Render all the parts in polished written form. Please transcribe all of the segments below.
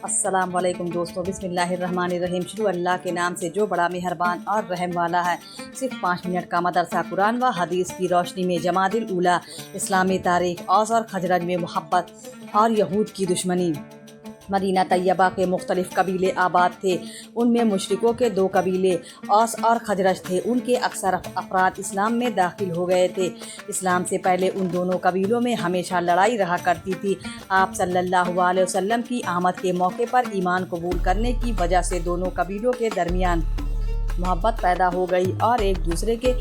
अस्सलाम वालेकुम दोस्तों, बिस्मिल्लाहिर्रहमानिर्रहीम। शुरू अल्लाह के नाम से जो बड़ा मेहरबान और रहम वाला है। सिर्फ 5 मिनट का मदरसा कुरान व हदीस की रोशनी में जमादिल उला, इस्लामी तारीख, औस और खजरज में मोहब्बत और यहूद की दुश्मनी। मदीना तैयबा के मुख्तलिफ कबीले आबाद थे। उनमें मुशरिकों के 2 कबीले औस और खजरज थे। उनके अक्सर अफराद इस्लाम में दाखिल हो गए थे। इस्लाम से पहले उन दोनों कबीलों में हमेशा लड़ाई रहा करती थी। आप सल्लल्लाहु अलैहि वसल्लम की आमद के मौके पर ईमान कबूल करने की वजह से दोनों कबीलों के दरमियान मोहब्बत पैदा हो गई और एक दूसरे के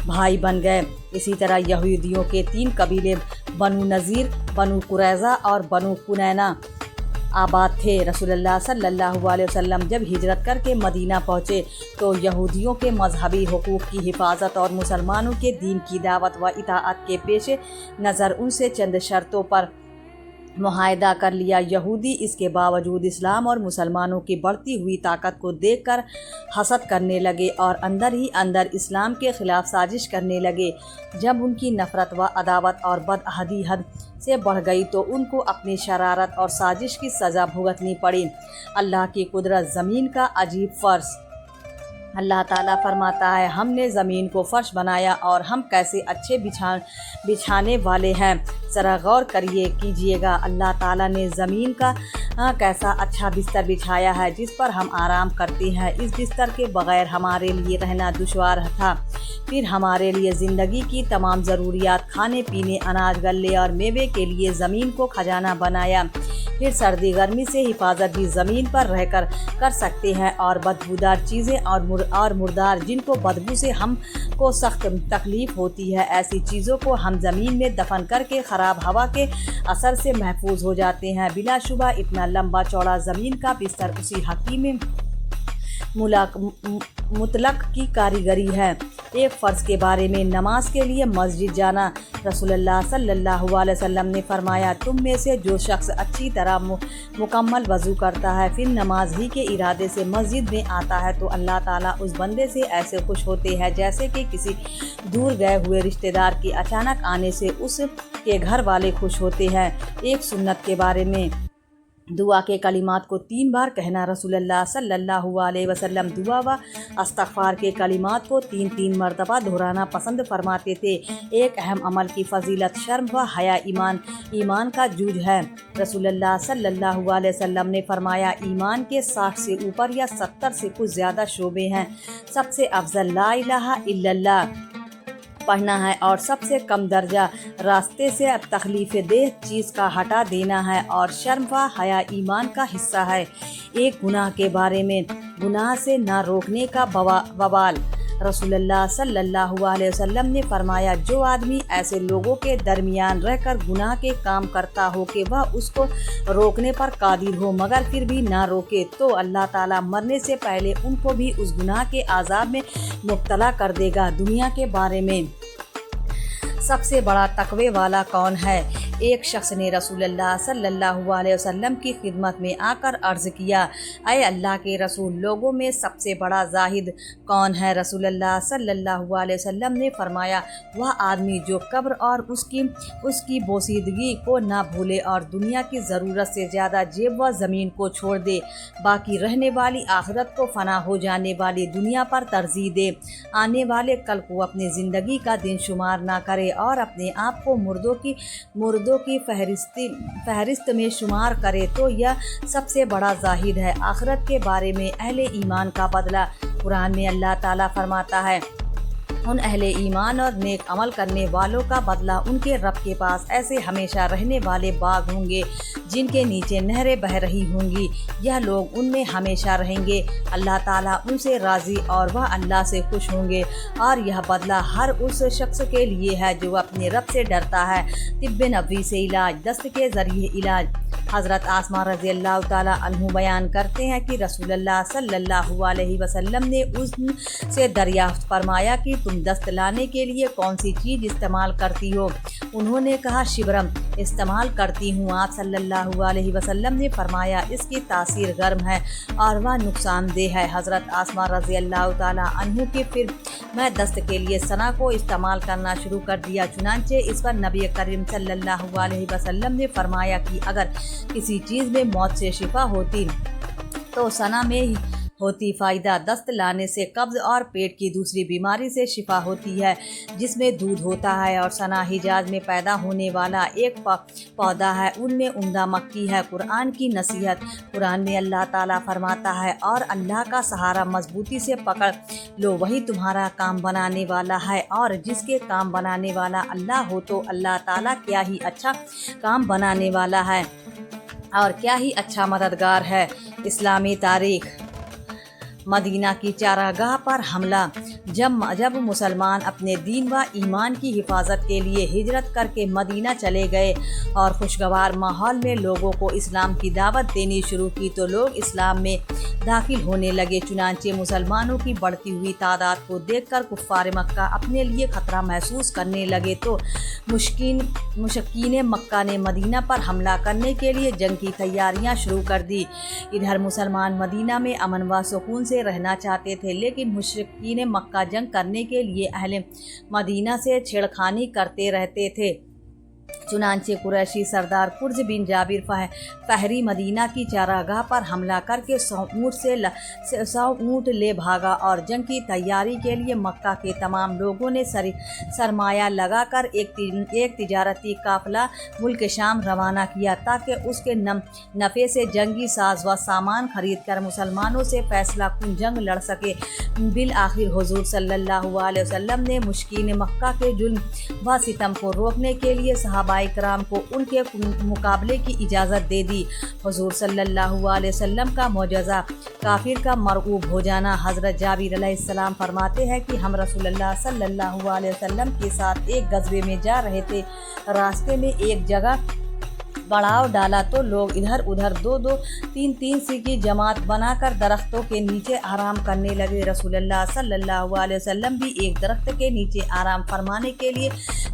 भाई बन गए। इसी तरह यहूदियों के 3 कबीले बनु नज़ीर, बनु कुरैज़ा और बनु कुनैना आबाद थे। रसूलुल्लाह सल्लल्लाहु अलैहि वसल्लम जब हिजरत करके मदीना पहुँचे तो यहूदियों के मजहबी हुकूक की हिफाजत और मुसलमानों के दीन की दावत व इताअत के पेश नज़र उनसे चंद शर्तों पर मुआहदा कर लिया। यहूदी इसके बावजूद इस्लाम और मुसलमानों की बढ़ती हुई ताकत को देखकर हसद करने लगे और अंदर ही अंदर इस्लाम के ख़िलाफ़ साजिश करने लगे। जब उनकी नफ़रत व अदावत और बदअहदी हद से बढ़ गई तो उनको अपनी शरारत और साजिश की सज़ा भुगतनी पड़ी। अल्लाह की कुदरत, ज़मीन का अजीब फ़र्श। अल्लाह ताला फरमाता है, हमने ज़मीन को फ़र्श बनाया और हम कैसे अच्छे बिछाने वाले हैं। ज़रा गौर कीजिएगा, अल्लाह ताला ने ज़मीन का कैसा अच्छा बिस्तर बिछाया है जिस पर हम आराम करते हैं। इस बिस्तर के बग़ैर हमारे लिए रहना दुश्वार था। फिर हमारे लिए ज़िंदगी की तमाम ज़रूरियात, खाने पीने, अनाज, गल्ले और मेवे के लिए ज़मीन को खजाना बनाया। फिर सर्दी गर्मी से हिफाजत भी ज़मीन पर रहकर कर सकते हैं और बदबूदार चीज़ें और मुर्दार, जिनको बदबू से हमको सख्त तकलीफ़ होती है, ऐसी चीज़ों को हम ज़मीन में दफन करके ख़राब हवा के असर से महफूज हो जाते हैं। बिलाशुबा इतना लंबा चौड़ा ज़मीन का बिस्तर उसी हकीम मुतलक की कारीगरी है। एक फ़र्ज़ के बारे में, नमाज के लिए मस्जिद जाना। रसूलुल्लाह सल्लल्लाहु अलैहि वसल्लम ने फरमाया, तुम में से जो शख्स अच्छी तरह मुकम्मल वज़ू करता है फिर नमाज ही के इरादे से मस्जिद में आता है तो अल्लाह ताला उस बंदे से ऐसे खुश होते हैं जैसे कि किसी दूर गए हुए रिश्तेदार के अचानक आने से उसके घर वाले खुश होते हैं। एक सुन्नत के बारे में, दुआ के कलिमात को 3 बार कहना। रसूलुल्लाह सल्लल्लाहु अलैहि वसल्लम दुआ व इस्तग़फ़ार के कलिमात को 3-3 मरतबा दोहराना पसंद फरमाते थे। एक अहम अमल की फजीलत, शर्म व हया ईमान का जूझ है। रसूलुल्लाह सल्लल्लाहु अलैहि वसल्लम ने फरमाया, ईमान के 60 से ऊपर या 70 से कुछ ज़्यादा शोबे हैं। सबसे अफजल ला इलाहा इल्लल्लाह पढ़ना है और सबसे कम दर्जा रास्ते से तकलीफ़ देह चीज़ का हटा देना है और शर्म व हया ईमान का हिस्सा है। एक गुनाह के बारे में, गुनाह से ना रोकने का बवाल। रसूलुल्लाह सल्लल्लाहु अलैहि वसल्लम ने फरमाया, जो आदमी ऐसे लोगों के दरमियान रहकर गुनाह के काम करता हो कि वह उसको रोकने पर कादिर हो मगर फिर भी ना रोके तो अल्लाह ताला मरने से पहले उनको भी उस गुनाह के आज़ाब में मुब्तला कर देगा। दुनिया के बारे में, सबसे बड़ा तकवे वाला कौन है? एक शख्स ने रसूलुल्लाह सल्लल्लाहु अलैहि वसल्लम की खिदमत में आकर अर्ज़ किया, ऐ अल्लाह के रसूल, लोगों में सबसे बड़ा ज़ाहिद कौन है? रसूलुल्लाह सल्लल्लाहु अलैहि वसल्लम ने फरमाया, वह आदमी जो कब्र और उसकी बोसीदगी को ना भूले और दुनिया की ज़रूरत से ज़्यादा जेब व ज़मीन को छोड़ दे, बाकी रहने वाली आखिरत को फ़ना हो जाने वाली दुनिया पर तरजीह दे, आने वाले कल को अपनी ज़िंदगी का दिन शुमार ना करे और अपने आप को मुर्दों की फहरिस्त में शुमार करे तो यह सबसे बड़ा ज़ाहिद है। आखिरत के बारे में, अहले ईमान का बदला। कुरान में अल्लाह ताला फरमाता है, उन अहले ईमान और नेक अमल करने वालों का बदला उनके रब के पास ऐसे हमेशा रहने वाले बाग होंगे जिनके नीचे नहरें बह रही होंगी। यह लोग उनमें हमेशा रहेंगे। अल्लाह ताला उनसे राज़ी और वह अल्लाह से खुश होंगे और यह बदला हर उस शख्स के लिए है जो अपने रब से डरता है। तिब्ब नबवी से इलाज, दस्त के ज़रिए इलाज। हज़रत आसमा रज़ी अल्लाह ताला अन्हु बयान करते हैं कि रसूलुल्लाह सल्लल्लाहु अलैहि वसल्लम ने उनसे दरियाफ्त फरमाया कि तुम दस्त लाने के लिए कौन सी चीज़ इस्तेमाल करती हो? उन्होंने कहा, शिबरम इस्तेमाल करती हूँ। आप सल्लल्लाहु अलैहि वसल्लम ने फरमाया, इसकी तासीर गर्म है और वह नुकसानदेह है। हज़रत आसमा रज़ी अल्लाह ताला अन्हु की फिर मैं दस्त के लिए सना को इस्तेमाल करना शुरू कर दिया। चुनांचे इस पर नबी करीम सल्लल्लाहु अलैहि वसल्लम ने फरमाया कि अगर किसी चीज़ में मौत से शिफा होती तो सना में ही होती फ़ायदा। दस्त लाने से कब्ज़ और पेट की दूसरी बीमारी से शिफा होती है जिसमें दूध होता है। और सना हिजाज में पैदा होने वाला एक पौधा है, उनमें उम्दा मक्की है। कुरान की नसीहत। कुरान में अल्लाह ताला फरमाता है, और अल्लाह का सहारा मजबूती से पकड़ लो, वही तुम्हारा काम बनाने वाला है। और जिसके काम बनाने वाला अल्लाह हो तो अल्लाह ताला क्या ही अच्छा काम बनाने वाला है और क्या ही अच्छा मददगार है। इस्लामी तारीख़। मदीना की चारागाह पर हमला। जब मुसलमान अपने दीन व ईमान की हिफाजत के लिए हिजरत करके मदीना चले गए और खुशगवार माहौल में लोगों को इस्लाम की दावत देनी शुरू की तो लोग इस्लाम में दाखिल होने लगे। चुनांचे मुसलमानों की बढ़ती हुई तादाद को देखकर कुफ्फार मक्का अपने लिए ख़तरा महसूस करने लगे तो मुशक्कीन मक्का ने मदीना पर हमला करने के लिए जंग की तैयारियां शुरू कर दी। इधर मुसलमान मदीना में अमन व सुकून से रहना चाहते थे, लेकिन मुशरिकीन मक्का जंग करने के लिए अहले मदीना से छेड़खानी करते रहते थे। चुनांचे कुरैशी सरदार कुर्ज बिन जाबिर फहरी मदीना की चारागाह पर हमला करके 100 ऊँट ले भागा और जंग की तैयारी के लिए मक्का के तमाम लोगों ने सरमाया लगाकर एक तिजारती काफिला मुल्क शाम रवाना किया ताकि उसके नफ़े से जंगी साज व सामान खरीद कर मुसलमानों से फैसला कुन जंग लड़ सके। बिल आखिर हुजूर सल्लल्लाहु अलैहि वसल्लम ने मुश्किन मक्का के जुल्म व सितम को रोकने के लिए सहाबाए किराम को उनके मुकाबले की इजाज़त दे दी। हुजूर सल्लल्लाहु अलैहि वसल्लम का मौजज़ा काफिर का मरगूब हो जाना। हज़रत जाबिर अलैहिस्सलाम फरमाते हैं कि हम रसूलुल्लाह सल्लल्लाहु अलैहि वसल्लम के साथ एक गज़वे में जा रहे थे। रास्ते में एक जगह पड़ाव डाला तो लोग इधर उधर 2-2, 3-3 सी की जमात बनाकर दरख्तों के नीचे आराम करने लगे। रसूलुल्लाह सल्लल्लाहु अलैहि वसल्लम भी एक दरख्त के नीचे आराम फरमाने के लिए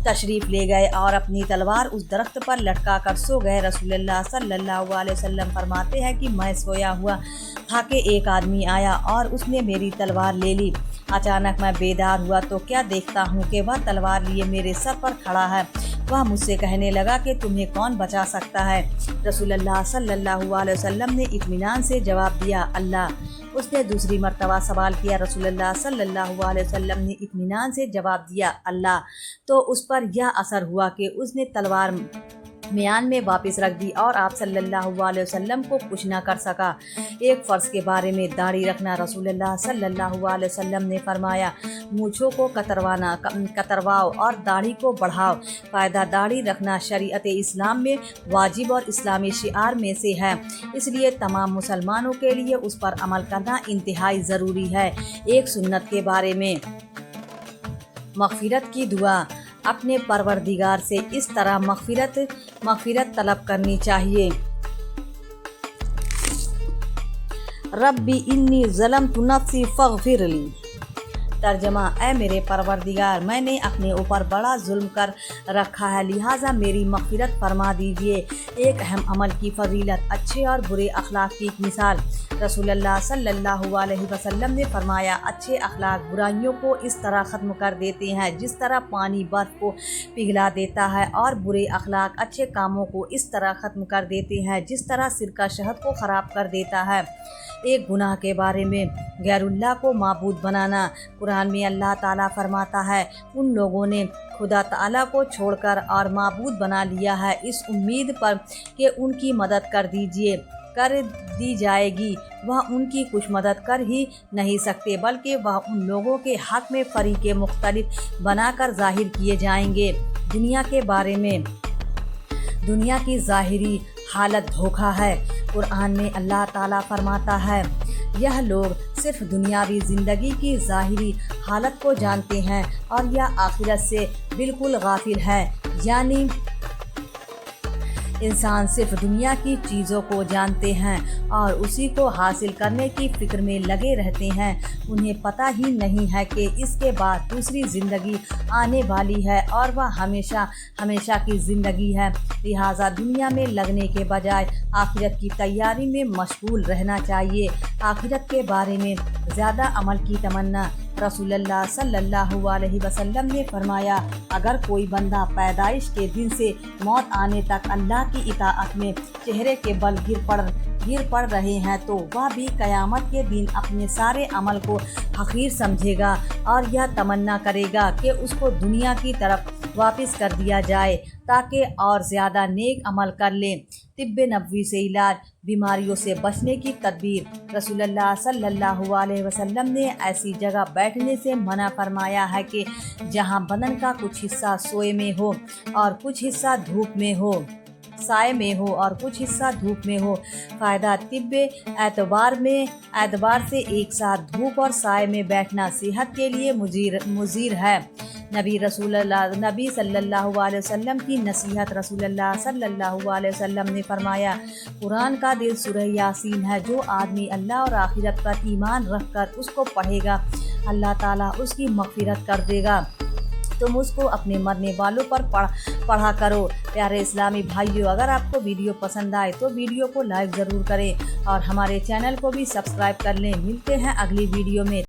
तशरीफ़ ले गए और अपनी तलवार उस दरख्त पर लटका कर सो गए। रसूलुल्लाह सल्लल्लाहु अलैहि वसल्लम फरमाते हैं कि मैं सोया हुआ था कि एक आदमी आया और उसने मेरी तलवार ले ली। अचानक मैं बेदार हुआ तो क्या देखता हूँ कि वह तलवार लिए मेरे सर पर खड़ा है। वह मुझसे कहने लगा कि तुम्हें कौन बचा सकता है। रसूलुल्लाह सल्लल्लाहु अलैहि वसल्लम ने इत्मीनान से जवाब दिया, अल्लाह। उसने दूसरी मर्तबा सवाल किया। रसूलुल्लाह सल्लल्लाहु अलैहि वसल्लम ने इत्मीनान से जवाब दिया, अल्लाह। तो उस पर यह असर हुआ कि उसने तलवार म्यान में वापस रख दी और आप सल्लल्लाहु अलैहि वसल्लम को कुछ न कर सका। एक फ़र्ज़ के बारे में दाढ़ी रखना। रसूलुल्लाह सल्लल्लाहु अलैहि वसल्लम ने फरमाया, मूँछों को कतरवाओ और दाढ़ी को बढ़ाओ। फ़ायदा दाढ़ी रखना शरीयत इस्लाम में वाजिब और इस्लामी शिआर में से है, इसलिए तमाम मुसलमानों के लिए उस पर अमल करना इंतहाई ज़रूरी है। एक सुन्नत के बारे में। मग़फ़िरत की दुआ। अपने परवरदिगार से इस तरह मग़फ़िरत तलब करनी चाहिए, रब्बी इन्नी ज़लमतु नफ़्सी फ़ग़फ़िरली। तर्जमा, ऐ मेरे परवरदिगार, मैंने अपने ऊपर बड़ा जुल्म कर रखा है, लिहाजा मेरी मग़फ़िरत फरमा दीजिए। एक अहम अमल की फ़जीलत। अच्छे और बुरे अखलाक की मिसाल। रसूलुल्लाह सल्लल्लाहु अलैहि वसल्लम ने फरमाया, अच्छे अखलाक बुराइयों को इस तरह ख़त्म कर देते हैं जिस तरह पानी बर्फ़ को पिघला देता है, और बुरे अखलाक अच्छे कामों को इस तरह ख़त्म कर देते हैं जिस तरह सिरका शहद को ख़राब कर देता है। एक गुनाह के बारे में। गैरुल्लाह को माबूद बनाना। कुरान में अल्लाह ताला फरमाता है, उन लोगों ने खुदा ताला को छोड़कर और माबूद बना लिया है इस उम्मीद पर कि उनकी मदद कर दी जाएगी। वह उनकी कुछ मदद कर ही नहीं सकते, बल्कि वह उन लोगों के हक़ में फ़रीक़े मुख्तलिफ बनाकर ज़ाहिर किए जाएंगे। दुनिया के बारे में। दुनिया की ज़ाहिरी हालत धोखा है। कुरान में अल्लाह ताला फरमाता है, यह लोग सिर्फ दुनियावी ज़िंदगी की ज़ाहिरी हालत को जानते हैं और यह आखिरत से बिल्कुल गाफिल है। यानी इंसान सिर्फ दुनिया की चीज़ों को जानते हैं और उसी को हासिल करने की फ़िक्र में लगे रहते हैं। उन्हें पता ही नहीं है कि इसके बाद दूसरी ज़िंदगी आने वाली है और वह हमेशा हमेशा की ज़िंदगी है। लिहाजा दुनिया में लगने के बजाय आखिरत की तैयारी में मशगूल रहना चाहिए। आखिरत के बारे में ज़्यादा अमल की तमन्ना। रसूलुल्लाह सल्लल्लाहु अलैहि वसल्लम ने फरमाया, अगर कोई बंदा पैदाइश के दिन से मौत आने तक अल्लाह की इताअत में चेहरे के बल गिर पड़ रहे हैं तो वह भी क़यामत के दिन अपने सारे अमल को हक़ीर समझेगा और यह तमन्ना करेगा कि उसको दुनिया की तरफ वापस कर दिया जाए ताकि और ज़्यादा नेक अमल कर ले। तिब्बे नबवी से इलाज, बीमारियों से बचने की तदबीर। रसूलुल्लाह सल्लल्लाहु अलैहि वसल्लम ने ऐसी जगह बैठने से मना फरमाया है कि जहां बदन का कुछ हिस्सा सोए में हो और कुछ हिस्सा धूप में हो, साए में हो और कुछ हिस्सा धूप में हो। फ़ायदा तिब्बे एतबार से एक साथ धूप और साए में बैठना सेहत के लिए मुज़ीर है। नबी सल्लल्लाहु अलैहि वसल्लम की नसीहत। रसूलुल्लाह सल्लल्लाहु अलैहि वसल्लम ने फरमाया, कुरान का दिल सूरह यासीन है। जो आदमी अल्लाह और आखिरत पर ईमान रख कर उसको पढ़ेगा, अल्लाह ताला उसकी मग़फ़िरत कर देगा। तुम उसको अपने मरने वालों पर पढ़ा करो। प्यारे इस्लामी भाइयों, अगर आपको वीडियो पसंद आए तो वीडियो को लाइक ज़रूर करें और हमारे चैनल को भी सब्सक्राइब कर लें। मिलते हैं अगली वीडियो में।